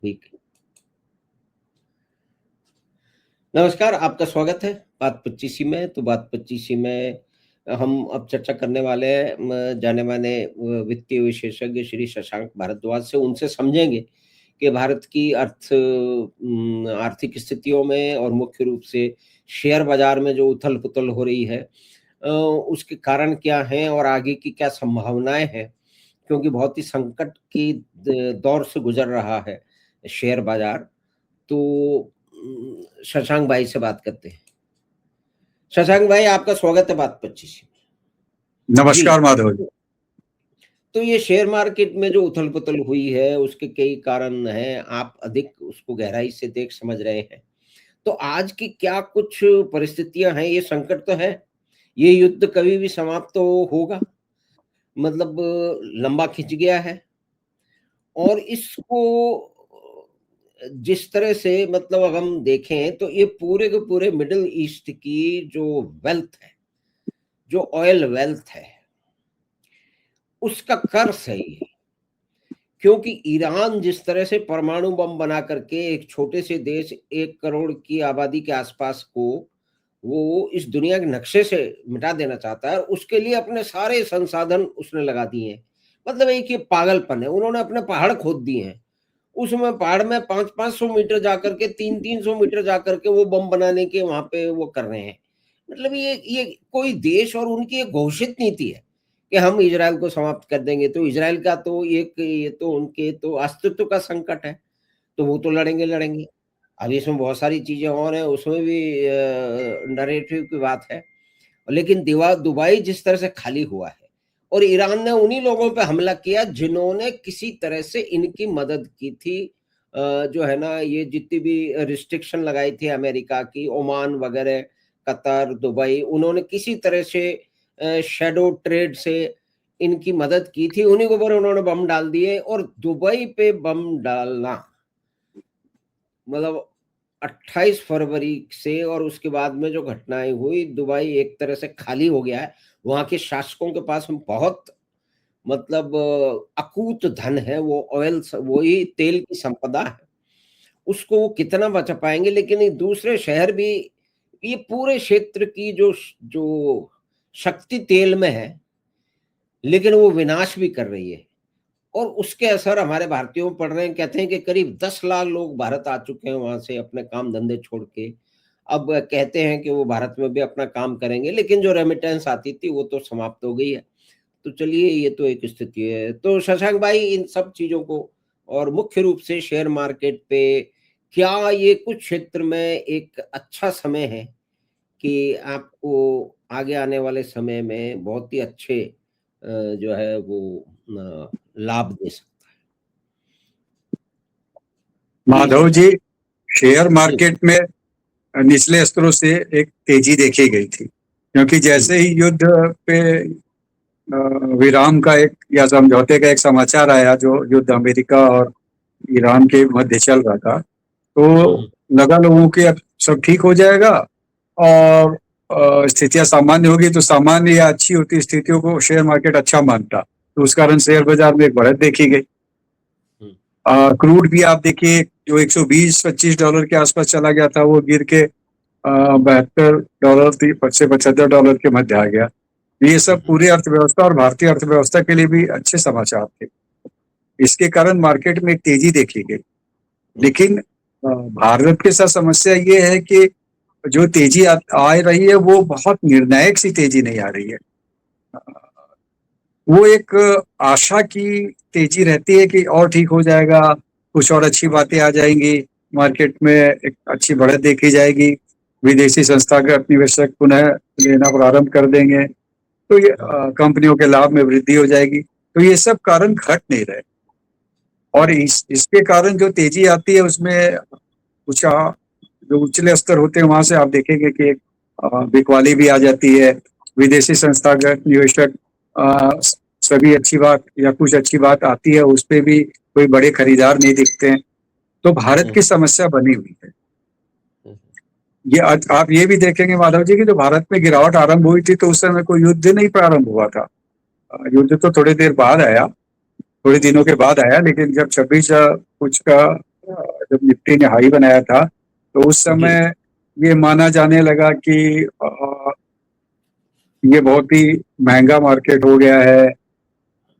ठीक है। नमस्कार, आपका स्वागत है बात 25 में। तो बात 25 में हम अब चर्चा करने वाले हैं जाने माने वित्तीय विशेषज्ञ श्री शशांक भारद्वाज से। उनसे समझेंगे कि भारत की आर्थिक स्थितियों में और मुख्य रूप से शेयर बाजार में जो उथल-पुथल हो रही है उसके कारण क्या हैं और आगे की क्या संभावनाएँ हैं? क्योंकि बहुत ही संकट की दौर से गुजर रहा है शेयर बाजार। तो शशांक भाई से बात करते हैं। शशांक भाई, आपका स्वागत है बात 25 में। जी। नमस्कार माधव जी। तो ये शेयर मार्केट में जो उथल-पुथल हुई है उसके कई कारण हैं, आप अधिक उसको गहराई से देख समझ रहे हैं। तो आज की क्या कुछ परिस्थितियां हैं? ये संकट तो है, ये युद्ध कभी भी समाप्त तो होगा, मतलब लंबा खिंच गया है और इसको जिस तरह से मतलब अगर हम देखें तो ये पूरे के पूरे मिडिल ईस्ट की जो वेल्थ है, जो ऑयल वेल्थ है, उसका कर्स है ये। क्योंकि ईरान जिस तरह से परमाणु बम बना करके एक छोटे से देश 1 करोड़ की आबादी के आसपास को वो इस दुनिया के नक्शे से मिटा देना चाहता है, उसके लिए अपने सारे संसाधन उसने लगा दिए हैं। मतलब एक ये पागलपन है, उन्होंने अपने पहाड़ खोद दिए हैं। उसमें पहाड़ में 500-500 मीटर जाकर के 300-300 मीटर जाकर के वो बम बनाने के वहां पे वो कर रहे हैं। मतलब ये कोई देश और उनकी एक घोषित नीति है कि हम इजराइल को समाप्त कर देंगे। तो इजराइल का तो एक ये तो उनके तो अस्तित्व का संकट है, तो वो तो लड़ेंगे। अब इसमें बहुत सारी चीजें और हैं, उसमें भी नरेटिव की बात है। लेकिन दुबई जिस तरह से खाली हुआ है और ईरान ने उन्हीं लोगों पे हमला किया जिन्होंने किसी तरह से इनकी मदद की थी। जो है ना, ये जितनी भी रिस्ट्रिक्शन लगाई थी अमेरिका की, ओमान वगैरह, कतर, दुबई, उन्होंने किसी तरह से शैडो ट्रेड से इनकी मदद की थी। उन्हीं के ऊपर उन्होंने बम डाल दिए और दुबई पे बम डालना मतलब 28 फरवरी से और उसके बाद में जो घटनाएं हुई, दुबई एक तरह से खाली हो गया है। वहां के शासकों के पास बहुत मतलब अकूत धन है, वो ऑयल वही तेल की संपदा है, उसको वो कितना बचा पाएंगे। लेकिन ये दूसरे शहर भी, ये पूरे क्षेत्र की जो जो शक्ति तेल में है, लेकिन वो विनाश भी कर रही है और उसके असर हमारे भारतीयों में पड़ रहे हैं। कहते हैं कि करीब 10 लाख लोग भारत आ चुके हैं वहां से अपने काम धंधे छोड़ के। अब कहते हैं कि वो भारत में भी अपना काम करेंगे, लेकिन जो रेमिटेंस आती थी वो तो समाप्त हो गई है। तो चलिए, ये तो एक स्थिति है। तो शशांक भाई, इन सब चीजों को और मुख्य रूप से शेयर मार्केट पे, क्या ये कुछ क्षेत्र में एक अच्छा समय है कि आपको आगे आने वाले समय में बहुत ही अच्छे जो है वो लाभ दे सकता है? जी माधव शशांक जी, शेयर जी। मार्केट में निचले स्तरों से एक तेजी देखी गई थी, क्योंकि जैसे ही युद्ध पे विराम का एक या समझौते का एक समाचार आया, जो युद्ध अमेरिका और ईरान के मध्य चल रहा था, तो लगा लोगों की अब सब ठीक हो जाएगा और स्थितियां सामान्य होगी। तो सामान्य या अच्छी होती स्थितियों को शेयर मार्केट अच्छा मानता, तो उस कारण शेयर बाजार में एक बढ़त देखी गई। क्रूड भी आप देखिए, जो 120-25 डॉलर के आसपास चला गया था, वो गिर के $72 से $75 के मध्य आ गया। ये सब पूरी अर्थव्यवस्था और भारतीय अर्थव्यवस्था के लिए भी अच्छे समाचार थे। इसके कारण मार्केट में एक तेजी देखी गई। लेकिन भारत के साथ समस्या ये है कि जो तेजी आ रही है वो बहुत निर्णायक सी तेजी नहीं आ रही है। वो एक आशा की तेजी रहती है कि और ठीक हो जाएगा, कुछ और अच्छी बातें आ जाएंगी, मार्केट में एक अच्छी बढ़त देखी जाएगी, विदेशी संस्थागत निवेशक पुनः लेना प्रारंभ कर देंगे, तो ये कंपनियों के लाभ में वृद्धि हो जाएगी। तो ये सब कारण घट नहीं रहे और इसके कारण जो तेजी आती है उसमें कुछ जो उछले स्तर होते हैं वहां से आप देखेंगे कि एक बिकवाली भी आ जाती है। विदेशी संस्थागत निवेशक सभी अच्छी बात या कुछ अच्छी बात आती है, उस पे भी कोई बड़े खरीदार नहीं दिखते हैं। तो भारत की समस्या बनी हुई है। ये आप ये भी देखेंगे माधव जी कि जो भारत में गिरावट आरंभ हुई थी, तो उस समय कोई युद्ध नहीं प्रारंभ हुआ था। युद्ध तो थोड़ी देर बाद आया, थोड़े दिनों के बाद आया, लेकिन जब 26 कुछ का जब निफ्टी ने हाई बनाया था तो उस जी समय ये माना जाने लगा कि ये बहुत ही महंगा मार्केट हो गया है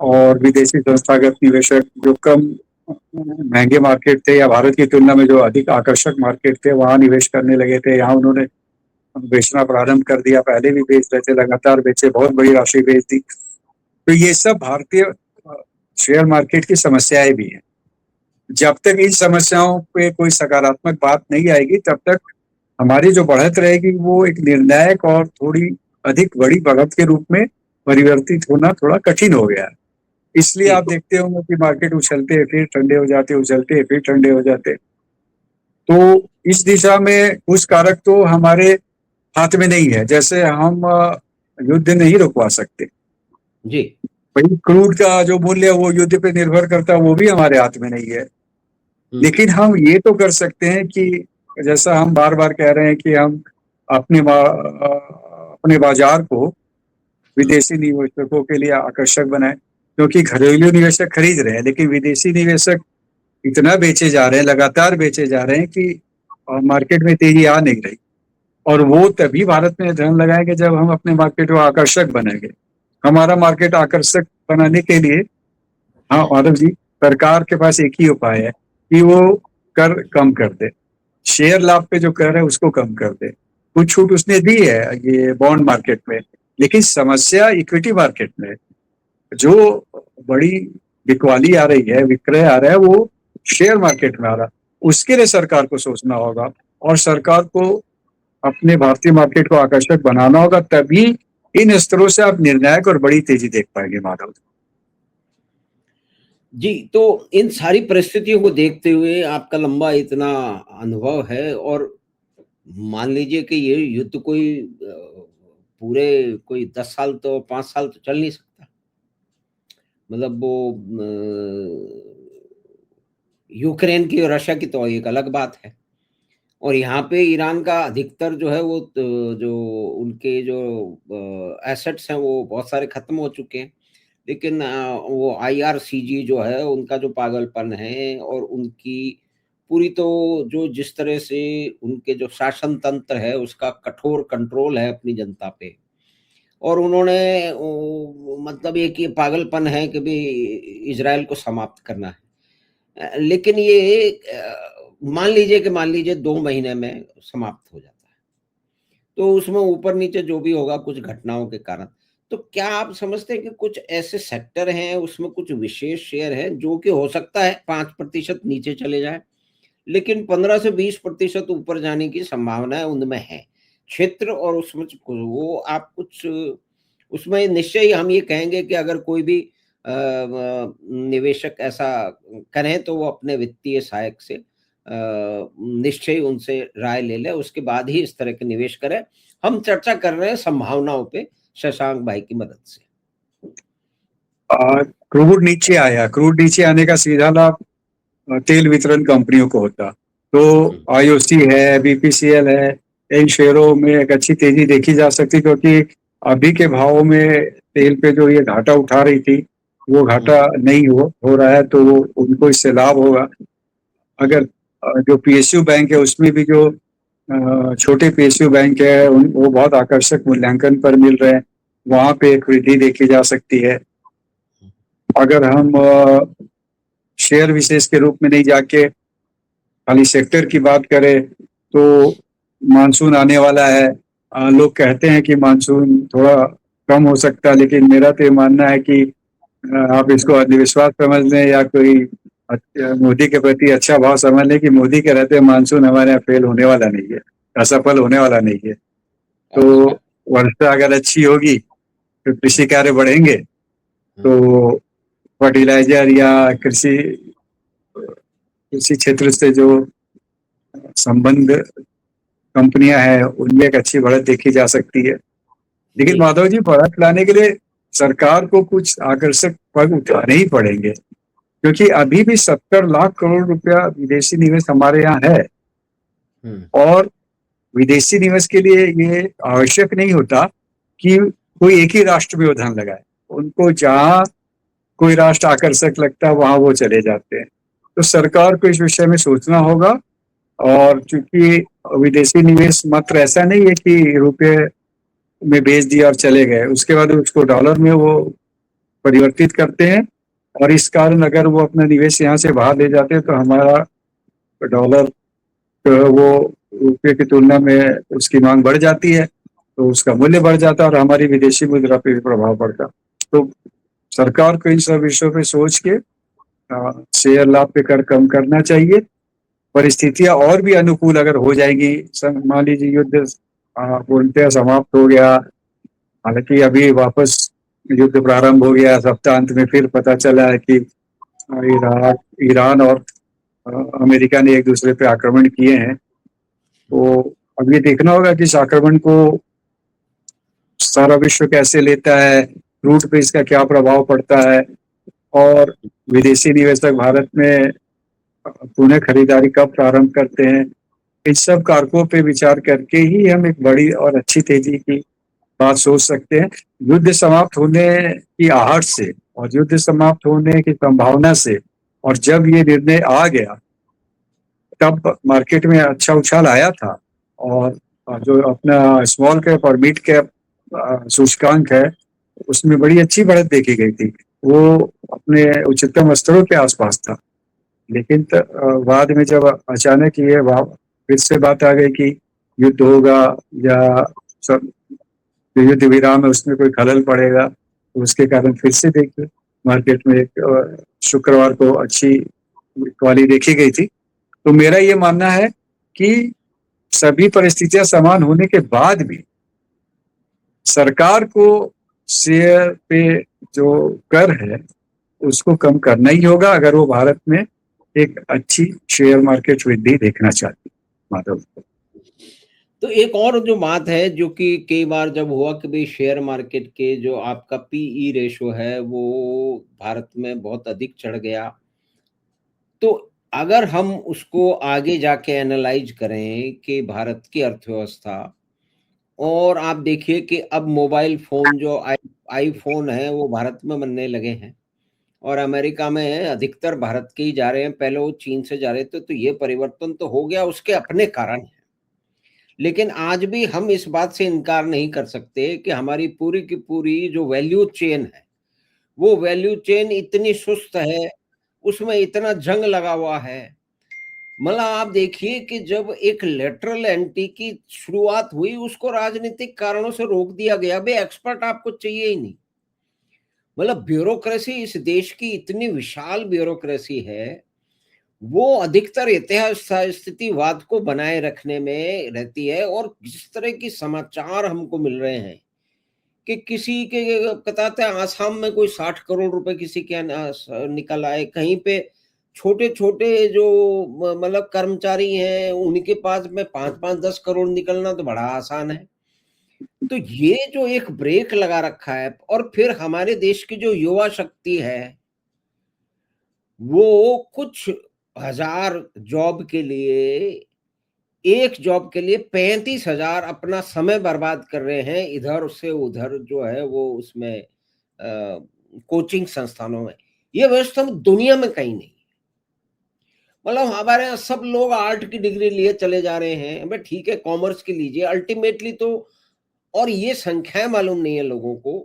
और विदेशी संस्थागत निवेशक जो कम महंगे मार्केट थे या भारत की तुलना में जो अधिक आकर्षक मार्केट थे वहां निवेश करने लगे थे। यहाँ उन्होंने बेचना प्रारंभ कर दिया, पहले भी बेच रहे थे, लगातार बेचे, बहुत बड़ी राशि बेच दी। तो ये सब भारतीय शेयर मार्केट की समस्याएं भी हैं। जब तक इन समस्याओं पे कोई सकारात्मक बात नहीं आएगी तब तक हमारी जो बढ़त रहेगी वो एक निर्णायक और थोड़ी अधिक बड़ी बढ़त के रूप में परिवर्तित होना थोड़ा कठिन हो गया है। इसलिए जी आप देखते होंगे कि मार्केट उछलते हैं फिर ठंडे हो जाते, उछलते हैं फिर ठंडे हो जाते। तो इस दिशा में कुछ कारक तो हमारे हाथ में नहीं है, जैसे हम युद्ध नहीं रुकवा सकते। जी वही क्रूड का जो मूल्य है वो युद्ध पे निर्भर करता है, वो भी हमारे हाथ में नहीं है। लेकिन हम ये तो कर सकते हैं कि जैसा हम बार बार कह रहे हैं कि हम अपने बाजार को विदेशी निवेशकों के लिए आकर्षक बनाएं, क्योंकि घरेलू निवेशक खरीद रहे हैं लेकिन विदेशी निवेशक इतना बेचे जा रहे हैं, लगातार बेचे जा रहे हैं कि मार्केट में तेजी आ नहीं रही। और वो तभी भारत में धन लगाएंगे जब हम अपने मार्केट को आकर्षक बनाएंगे। हमारा मार्केट आकर्षक बनाने के लिए, हाँ माधव जी, सरकार के पास एक ही उपाय है कि वो कर कम कर दे, शेयर लाभ पे जो कर है उसको कम कर दे। कुछ छूट उसने दी है ये बॉन्ड मार्केट में, लेकिन समस्या इक्विटी मार्केट में जो बड़ी बिकवाली आ रही है, विक्रय आ रहा है, वो शेयर मार्केट में आ रहा है। उसके लिए सरकार को सोचना होगा और सरकार को अपने भारतीय मार्केट को आकर्षक बनाना होगा, तभी इन स्तरों से आप निर्णायक और बड़ी तेजी देख पाएंगे माधव। जी, तो इन सारी परिस्थितियों को देखते हुए आपका लंबा इतना अनुभव है और मान लीजिए कि ये युद्ध पूरे कोई 10 साल तो 5 साल तो चल नहीं सकता। मतलब वो यूक्रेन की और रशिया की तो एक अलग बात है और यहाँ पे ईरान का अधिकतर जो है वो जो उनके जो एसेट्स हैं वो बहुत सारे खत्म हो चुके हैं। लेकिन वो आईआरसीजी जो है उनका जो पागलपन है और उनकी पूरी तो जो जिस तरह से उनके जो शासन तंत्र है उसका कठोर कंट्रोल है अपनी जनता पे और उन्होंने मतलब एक ये पागलपन है कि भी इजराइल को समाप्त करना है। लेकिन ये मान लीजिए 2 महीने में समाप्त हो जाता है तो उसमें ऊपर नीचे जो भी होगा कुछ घटनाओं के कारण। तो क्या आप समझते हैं कि कुछ ऐसे सेक्टर हैं उसमें कुछ विशेष शेयर हैं जो कि हो सकता है 5% नीचे चले जाए लेकिन 15 से 20% ऊपर जाने की संभावना उनमें है क्षेत्र और उसमें वो आप कुछ उसमें निश्चय ही हम ये कहेंगे कि अगर कोई भी निवेशक ऐसा करें तो वो अपने वित्तीय सहायक से निश्चय उनसे राय ले ले उसके बाद ही इस तरह के निवेश करें। हम चर्चा कर रहे हैं संभावनाओं पे शशांक भाई की मदद से। क्रूड नीचे आया, क्रूड नीचे आने का सीधा लाभ तेल वितरण कंपनियों को होता। तो आईओसी है, बीपीसीएल है, इन शेयरों में एक अच्छी तेजी देखी जा सकती, क्योंकि अभी के भाव में तेल पे जो ये घाटा उठा रही थी वो घाटा नहीं हो रहा है, तो उनको इससे लाभ होगा। अगर जो पीएसयू बैंक है उसमें भी जो छोटे पीएसयू बैंक है वो बहुत आकर्षक मूल्यांकन पर मिल रहे हैं, वहां पे एक वृद्धि देखी जा सकती है। अगर हम शेयर विशेष के रूप में नहीं जाके खाली सेक्टर की बात करें तो मानसून आने वाला है। लोग कहते हैं कि मानसून थोड़ा कम हो सकता है, लेकिन मेरा तो ये मानना है कि आप इसको अंधविश्वास समझ लें या कोई मोदी के प्रति अच्छा भाव समझ लें कि मोदी के रहते मानसून हमारे यहाँ फेल होने वाला नहीं है, असफल होने वाला नहीं है। तो वर्षा अगर अच्छी होगी तो कृषि कार्य बढ़ेंगे, तो फर्टिलाइजर या कृषि क्षेत्र से जो संबंध कंपनियां हैं उनमें एक अच्छी बढ़त देखी जा सकती है। लेकिन माधव जी, बढ़त लाने के लिए सरकार को कुछ आकर्षक पग उठाने ही पड़ेंगे, क्योंकि अभी भी 70 लाख करोड़ रुपया विदेशी निवेश हमारे यहाँ है। और विदेशी निवेश के लिए ये आवश्यक नहीं होता कि कोई एक ही राष्ट्र में वो धन लगाए, उनको जहाँ कोई राष्ट्र आकर्षक लगता है वहां वो चले जाते हैं। तो सरकार को इस विषय में सोचना होगा। और चूंकि विदेशी निवेश मात्र ऐसा नहीं है कि रुपए में बेच दिया और चले गए, उसके बाद उसको डॉलर में वो परिवर्तित करते हैं, और इस कारण अगर वो अपना निवेश यहाँ से बाहर ले जाते हैं तो हमारा डॉलर वो रुपये की तुलना में उसकी मांग बढ़ जाती है, तो उसका मूल्य बढ़ जाता है और हमारी विदेशी मुद्रा पे भी प्रभाव पड़ता। तो सरकार को इन सब विषयों पे सोच के शेयर लाभ पे कर कम करना चाहिए। परिस्थितियां और भी अनुकूल अगर हो जाएंगी, मान लीजिए युद्ध पूर्णतः समाप्त हो गया, हालांकि अभी वापस युद्ध प्रारंभ हो गया, सप्ताहांत में फिर पता चला है कि ईरान और अमेरिका ने एक दूसरे पे आक्रमण किए हैं। तो अब ये देखना होगा कि इस आक्रमण को सारा विश्व कैसे लेता है, रूट पे इसका क्या प्रभाव पड़ता है, और विदेशी निवेशक भारत में पुनः खरीदारी कब प्रारंभ करते हैं। इन सब कारकों पे विचार करके ही हम एक बड़ी और अच्छी तेजी की बात सोच सकते हैं। युद्ध समाप्त होने की आहट से और युद्ध समाप्त होने की संभावना से, और जब ये निर्णय आ गया तब मार्केट में अच्छा उछाल आया था, और जो अपना स्मॉल कैप और मिड कैप सूचकांक है उसमें बड़ी अच्छी बढ़त देखी गई थी, वो अपने उच्चतम स्तरों के आसपास था। लेकिन बाद में जब अचानक ये फिर से बात आ गई कि युद्ध होगा या सब युद्ध विराम है उसमें कोई खलल पड़ेगा, तो उसके कारण फिर से देखिए मार्केट में एक शुक्रवार को अच्छी वाली देखी गई थी। तो मेरा ये मानना है कि सभी परिस्थितियां समान होने के बाद भी सरकार को शेयर पे जो कर है उसको कम करना ही होगा, अगर वो भारत में एक अच्छी शेयर मार्केट वृद्धि देखना चाहती। माधव, तो एक और जो बात है जो कि कई बार जब हुआ कि भाई शेयर मार्केट के जो आपका पीई रेशो है वो भारत में बहुत अधिक चढ़ गया, तो अगर हम उसको आगे जाके एनालाइज करें कि भारत की अर्थव्यवस्था, और आप देखिए कि अब मोबाइल फोन जो आईफोन है वो भारत में बनने लगे हैं और अमेरिका में अधिकतर भारत के ही जा रहे हैं, पहले वो चीन से जा रहे थे, तो ये परिवर्तन तो हो गया, उसके अपने कारण है। लेकिन आज भी हम इस बात से इनकार नहीं कर सकते कि हमारी पूरी की पूरी जो वैल्यू चेन है, वो वैल्यू चेन इतनी सुस्त है, उसमें इतना जंग लगा हुआ है। मतलब आप देखिए कि जब एक लेटरल एंटी की शुरुआत हुई उसको राजनीतिक कारणों से रोक दिया गया, भाई एक्सपर्ट आपको चाहिए ही नहीं। मतलब ब्यूरोक्रेसी इस देश की इतनी विशाल ब्यूरोक्रेसी है, वो अधिकतर इतिहास स्थितिवाद को बनाए रखने में रहती है। और जिस तरह की समाचार हमको मिल रहे हैं कि किसी के बताते हैं आसाम में कोई 60 करोड़ रुपए किसी के निकल आए, कहीं पे छोटे छोटे जो मतलब कर्मचारी हैं उनके पास में 5-5-10 करोड़ निकलना तो बड़ा आसान है। तो ये जो एक ब्रेक लगा रखा है, और फिर हमारे देश की जो युवा शक्ति है वो कुछ हजार जॉब के लिए, एक जॉब के लिए 35,000 अपना समय बर्बाद कर रहे हैं इधर से उधर जो है वो उसमें कोचिंग संस्थानों में। ये व्यवस्था दुनिया में कहीं नहीं। मतलब हमारे यहाँ सब लोग आर्ट की डिग्री लिए चले जा रहे हैं, भाई ठीक है कॉमर्स की लीजिए अल्टीमेटली तो। और ये संख्याएं मालूम नहीं है लोगों को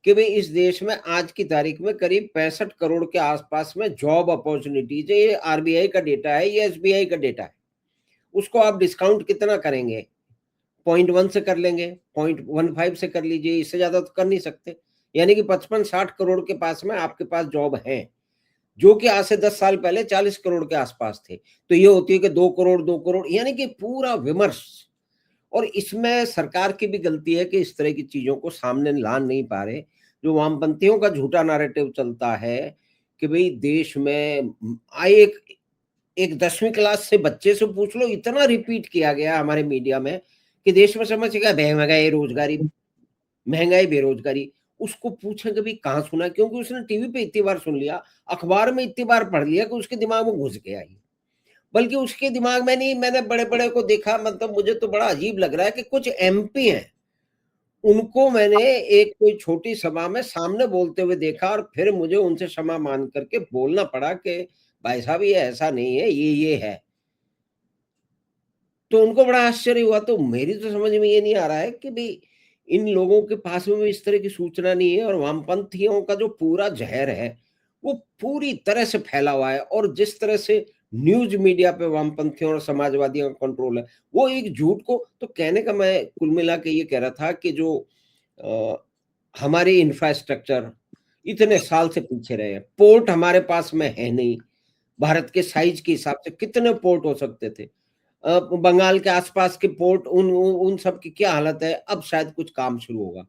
कि भाई इस देश में आज की तारीख में करीब 65 करोड़ के आसपास में जॉब अपॉर्चुनिटीज है। ये आरबीआई का डेटा है, ये एसबीआई का डेटा है। उसको आप डिस्काउंट कितना करेंगे? 0.1 से कर लेंगे, 0.15 से कर लीजिए, इससे ज्यादा तो कर नहीं सकते। यानी कि 55-60 करोड़ के पास में आपके पास जॉब है, जो कि आज से 10 साल पहले 40 करोड़ के आसपास थे। तो ये होती है कि 2 करोड़, यानी कि पूरा विमर्श। और इसमें सरकार की भी गलती है कि इस तरह की चीजों को सामने ला नहीं पा रहे। जो वामपंथियों का झूठा नैरेटिव चलता है कि भाई देश में आए एक 10वीं क्लास से बच्चे से पूछ लो, इतना रिपीट किया गया हमारे मीडिया में कि देश में समझ गया महंगाई रोजगारी, महंगाई बेरोजगारी। उसको पूछे कभी कहाँ सुना, क्योंकि उसने टीवी पे इतनी बार सुन लिया, अखबार में इतनी बार पढ़ लिया कि उसके दिमाग में घुस गया ही। बल्कि उसके दिमाग में नहीं, मैंने बड़े बड़े को देखा, मतलब मुझे तो बड़ा अजीब लग रहा है कि कुछ एमपी हैं, उनको मैंने एक कोई छोटी सभा में सामने बोलते हुए देखा और फिर मुझे उनसे क्षमा मांग करके बोलना पड़ा कि भाई साहब ये ऐसा नहीं है, ये है। तो उनको बड़ा आश्चर्य हुआ। तो मेरी तो समझ में ये नहीं आ रहा है कि भई इन लोगों के पास में भी इस तरह की सूचना नहीं है, और वामपंथियों का जो पूरा ज़हर है, वो पूरी तरह से फैला हुआ है। और जिस तरह से न्यूज़ मीडिया पे वामपंथियों और समाजवादियों का कंट्रोल है, वो एक झूठ को तो कहने का मैं कुल मिला के ये कह रहा था कि जो अ, हमारे इंफ्रास्ट्रक्चर इतने साल से पीछे रहे हैं, पोर्ट हमारे पास में है नहीं। भारत के साइज़ के हिसाब से कितने पोर्ट हो सकते थे। बंगाल के आसपास के पोर्ट उन सब की क्या हालत है, अब शायद कुछ काम शुरू होगा।